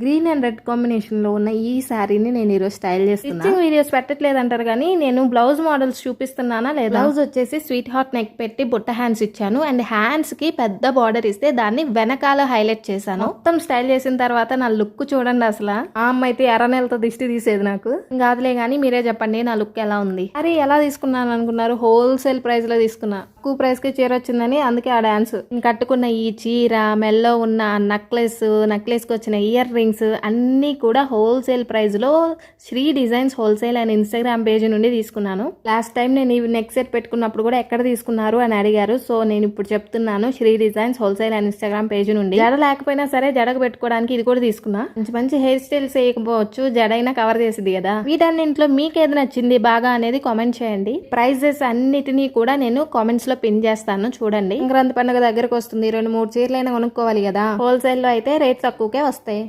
Green and red combination లో ఉన్న ఈ శారీని నేను ఈరోజు స్టైల్ చేస్తున్నా. స్టిచ్చింగ్ వీడియోస్ పెట్టట్లేదు అంటారు కానీ నేను బ్లౌజ్ మోడల్స్ చూపిస్తున్నానా లేదా. బ్లౌజ్ వచ్చేసి స్వీట్ హార్ట్ నెక్ పెట్టి బుట్ట హ్యాండ్స్ ఇచ్చాను అండ్ హ్యాండ్స్ కి పెద్ద బార్డర్ ఇస్తే దాన్ని వెనకాల హైలైట్ చేశాను. మొత్తం స్టైల్ చేసిన తర్వాత నా లుక్ చూడండి. అసలు ఆ అమ్మ అయితే ఎర్ర నెలతో దిష్టి తీసేది నాకు. కాదులే గానీ మీరే చెప్పండి నా లుక్ ఎలా ఉంది. అరే ఎలా తీసుకున్నాను అనుకున్నారు? హోల్సేల్ ప్రైస్ లో తీసుకున్నా. తక్కువ ప్రైస్ కి చీర వచ్చిందని అందుకే ఆ డాన్స్. కట్టుకున్న ఈ చీర, మెల్లో ఉన్న నెక్లెస్ కి వచ్చిన ఇయర్ రింగ్స్ అన్ని కూడా హోల్సేల్ ప్రైస్ లో Shri designs wholesale and Instagram page నుండి తీసుకున్నాను. లాస్ట్ టైం నేను ఈ నెక్ సెట్ పెట్టుకున్నప్పుడు కూడా ఎక్కడ తీసుకున్నారు అని అడిగారు. సో నేను ఇప్పుడు చెప్తున్నాను, Shri designs wholesale and Instagram page నుండి. జడ లేకపోయినా సరే జడకు పెట్టుకోవడానికి ఇది కూడా తీసుకున్నా. మంచి మంచి హెయిర్ స్టైల్స్ వేయకపోవచ్చు, జడ అయినా కవర్ చేసింది కదా. వీటన్నింటిలో మీకు ఏది నచ్చింది బాగా అనేది కామెంట్ చేయండి. ప్రైజెస్ అన్నిటినీ కూడా నేను కామెంట్స్ లో పిన్ చేస్తాను చూడండి. సంక్రాంతి పండుగ దగ్గరకు వస్తుంది, 2-3 చీరలైనా కొనుక్కోవాలి కదా. హోల్సేల్ లో అయితే రేట్ తక్కువకే వస్తాయి.